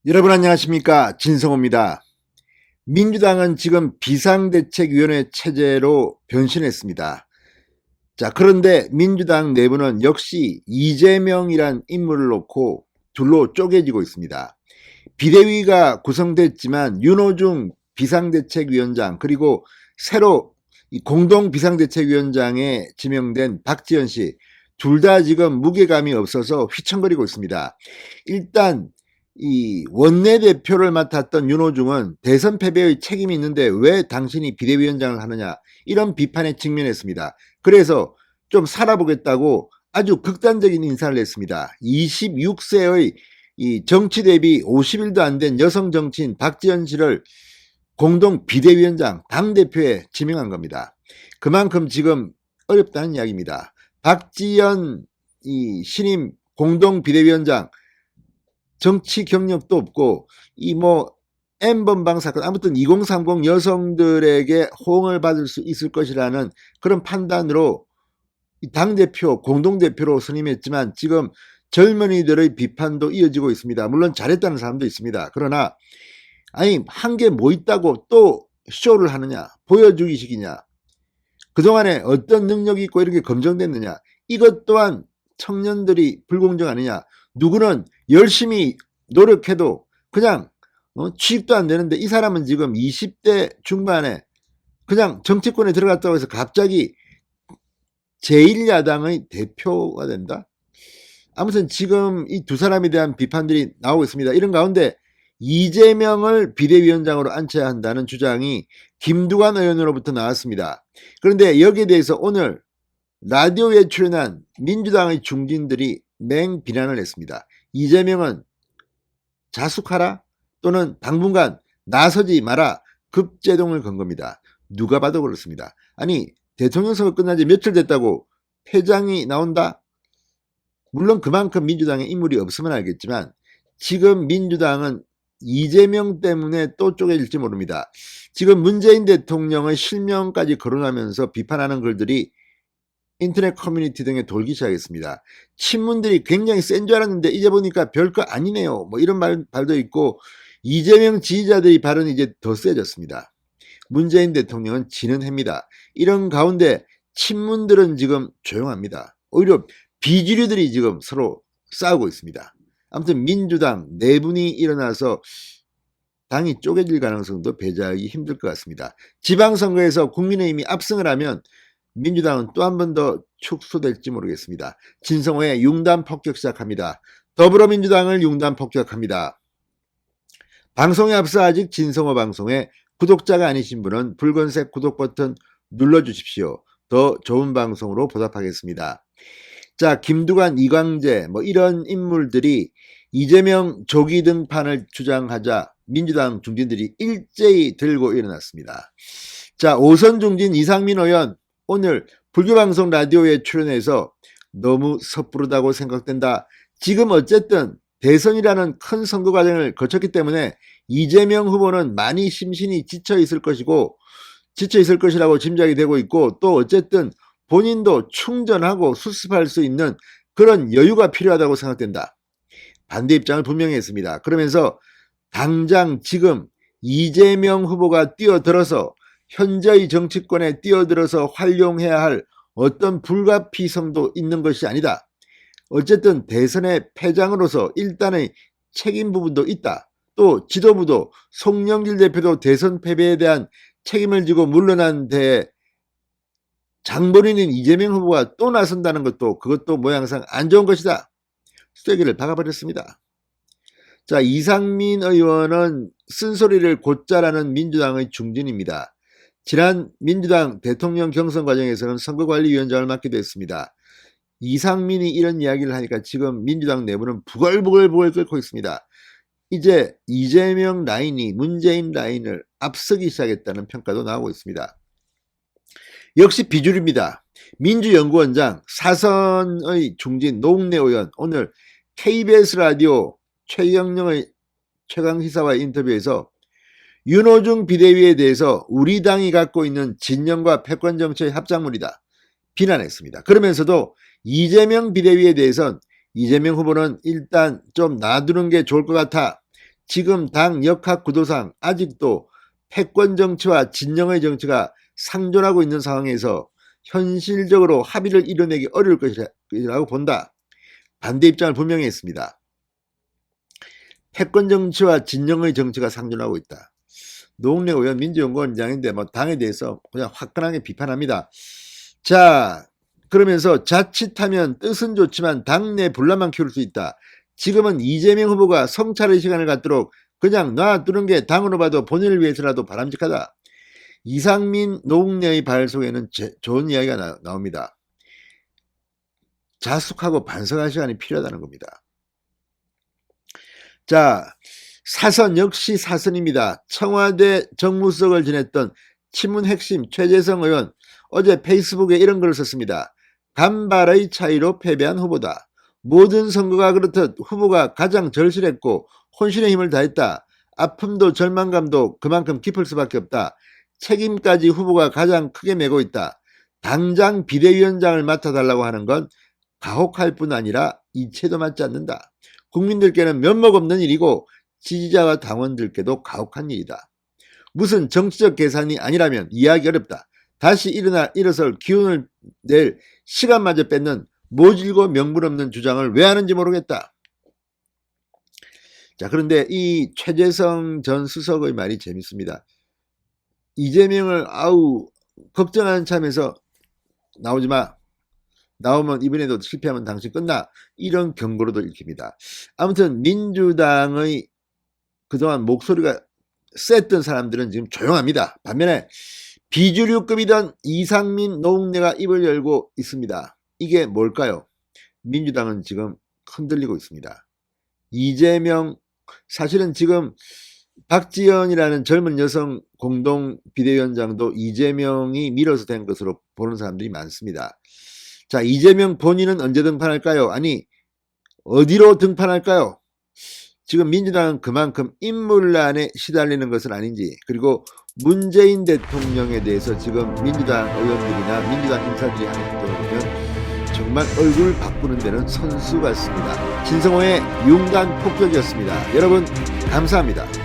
여러분 안녕하십니까, 진성호입니다. 민주당은 지금 비상대책위원회 체제로 변신했습니다. 자, 그런데 민주당 내부는 역시 이재명이란 인물을 놓고 둘로 쪼개지고 있습니다. 비대위가 구성됐지만 윤호중 비상대책위원장, 그리고 새로 공동 비상대책위원장에 지명된 박지원 씨, 둘 다 지금 무게감이 없어서 휘청거리고 있습니다. 일단 이 원내대표를 맡았던 윤호중은 대선 패배의 책임이 있는데 왜 당신이 비대위원장을 하느냐, 이런 비판에 직면했습니다. 그래서 좀 살아보겠다고 아주 극단적인 인사를 했습니다. 26세의 이 정치 대비 50일도 안 된 여성 정치인 박지원 씨를 공동 비대위원장, 당대표에 지명한 겁니다. 그만큼 지금 어렵다는 이야기입니다. 박지원 이 신임 공동 비대위원장, 정치 경력도 없고 N번방 사건, 아무튼 2030 여성들에게 호응을 받을 수 있을 것이라는 그런 판단으로 당대표, 공동대표로 선임했지만 지금 젊은이들의 비판도 이어지고 있습니다. 물론 잘했다는 사람도 있습니다. 그러나 아니, 한 게 뭐 있다고 또 쇼를 하느냐, 보여주기식이냐, 그동안에 어떤 능력이 있고 이렇게 검증됐느냐, 이것 또한 청년들이 불공정 아니냐. 누구는 열심히 노력해도 그냥 취직도 안 되는데 이 사람은 지금 20대 중반에 그냥 정치권에 들어갔다고 해서 갑자기 제1야당의 대표가 된다? 아무튼 지금 이 두 사람에 대한 비판들이 나오고 있습니다. 이런 가운데 이재명을 비대위원장으로 앉혀야 한다는 주장이 김두관 의원으로부터 나왔습니다. 그런데 여기에 대해서 오늘 라디오에 출연한 민주당의 중진들이 맹비난을 했습니다. 이재명은 자숙하라, 또는 당분간 나서지 마라, 급제동을 건 겁니다. 누가 봐도 그렇습니다. 아니, 대통령 선거 끝난 지 며칠 됐다고 패장이 나온다? 물론 그만큼 민주당에 인물이 없으면 알겠지만 지금 민주당은 이재명 때문에 또 쪼개질지 모릅니다. 지금 문재인 대통령의 실명까지 거론하면서 비판하는 글들이 인터넷 커뮤니티 등에 돌기 시작했습니다. 친문들이 굉장히 센 줄 알았는데 이제 보니까 별거 아니네요, 이런 말도 있고, 이재명 지지자들의 발언이 이제 더 세졌습니다. 문재인 대통령은 지는 해입니다. 이런 가운데 친문들은 지금 조용합니다. 오히려 비주류들이 지금 서로 싸우고 있습니다. 아무튼 민주당 내분이 일어나서 당이 쪼개질 가능성도 배제하기 힘들 것 같습니다. 지방선거에서 국민의힘이 압승을 하면 민주당은 또 한 번 더 축소될지 모르겠습니다. 진성호의 융단 폭격 시작합니다. 더불어민주당을 융단 폭격합니다. 방송에 앞서 아직 진성호 방송에 구독자가 아니신 분은 붉은색 구독 버튼 눌러주십시오. 더 좋은 방송으로 보답하겠습니다. 자, 김두관, 이광재 이런 인물들이 이재명 조기 등판을 주장하자 민주당 중진들이 일제히 들고 일어났습니다. 자, 오선 중진 이상민 의원 오늘 불교방송 라디오에 출연해서 너무 섣부르다고 생각된다. 지금 어쨌든 대선이라는 큰 선거 과정을 거쳤기 때문에 이재명 후보는 많이 심신이 지쳐 있을 것이라고 짐작이 되고 있고, 또 어쨌든 본인도 충전하고 수습할 수 있는 그런 여유가 필요하다고 생각된다. 반대 입장을 분명히 했습니다. 그러면서 당장 지금 이재명 후보가 뛰어들어서 현재의 정치권에 뛰어들어서 활용해야 할 어떤 불가피성도 있는 것이 아니다. 어쨌든 대선의 패장으로서 일단의 책임 부분도 있다. 또 지도부도 송영길 대표도 대선 패배에 대한 책임을 지고 물러난 데 장본인인 이재명 후보가 또 나선다는 것도 그것도 모양상 안 좋은 것이다. 쐐기를 박아버렸습니다. 자, 이상민 의원은 쓴소리를 곧잘하는 민주당의 중진입니다. 지난 민주당 대통령 경선 과정에서는 선거관리위원장을 맡기도 했습니다. 이상민이 이런 이야기를 하니까 지금 민주당 내부는 부글부글 끓고 있습니다. 이제 이재명 라인이 문재인 라인을 앞서기 시작했다는 평가도 나오고 있습니다. 역시 비주류입니다. 민주연구원장, 사선의 중진 노웅래 의원 오늘 KBS 라디오 최경영의 최강시사와 인터뷰에서 윤호중 비대위에 대해서 우리 당이 갖고 있는 진영과 패권 정치의 합작물이다 비난했습니다. 그러면서도 이재명 비대위에 대해선 이재명 후보는 일단 좀 놔두는 게 좋을 것 같아. 지금 당 역학 구도상 아직도 패권 정치와 진영의 정치가 상존하고 있는 상황에서 현실적으로 합의를 이뤄내기 어려울 것이라고 본다. 반대 입장을 분명히 했습니다. 패권 정치와 진영의 정치가 상존하고 있다. 노웅래 의원 민주연구원장인데 뭐 당에 대해서 그냥 화끈하게 비판합니다. 자, 그러면서 자칫하면 뜻은 좋지만 당내 분란만 키울 수 있다. 지금은 이재명 후보가 성찰의 시간을 갖도록 그냥 놔두는 게 당으로 봐도 본인을 위해서라도 바람직하다. 이상민 노웅래의 발 속에는 좋은 이야기가 나옵니다. 자숙하고 반성할 시간이 필요하다는 겁니다. 자, 사선 역시 사선입니다. 청와대 정무수석을 지냈던 친문 핵심 최재성 의원 어제 페이스북에 이런 글을 썼습니다. 간발의 차이로 패배한 후보다. 모든 선거가 그렇듯 후보가 가장 절실했고 혼신의 힘을 다했다. 아픔도 절망감도 그만큼 깊을 수밖에 없다. 책임까지 후보가 가장 크게 메고 있다. 당장 비대위원장을 맡아달라고 하는 건 가혹할 뿐 아니라 이체도 맞지 않는다. 국민들께는 면목 없는 일이고 지지자와 당원들께도 가혹한 일이다. 무슨 정치적 계산이 아니라면 이해하기 어렵다. 다시 일어설 기운을 낼 시간마저 뺏는 모질고 명분 없는 주장을 왜 하는지 모르겠다. 자, 그런데 이 최재성 전 수석의 말이 재밌습니다. 이재명을 걱정하는 참에서 나오지 마. 나오면 이번에도 실패하면 당신 끝나. 이런 경고로도 읽힙니다. 아무튼 민주당의 그동안 목소리가 셌던 사람들은 지금 조용합니다. 반면에 비주류급이던 이상민 노웅래가 입을 열고 있습니다. 이게 뭘까요? 민주당은 지금 흔들리고 있습니다. 이재명, 사실은 지금 박지연이라는 젊은 여성 공동 비대위원장도 이재명이 밀어서 된 것으로 보는 사람들이 많습니다. 자, 이재명 본인은 언제 등판할까요? 아니, 어디로 등판할까요? 지금 민주당은 그만큼 인물난에 시달리는 것은 아닌지, 그리고 문재인 대통령에 대해서 지금 민주당 의원들이나 민주당 인사들이 하는 행동을 보면 정말 얼굴 바꾸는 데는 선수 같습니다. 진성호의 융단 폭격이었습니다. 여러분 감사합니다.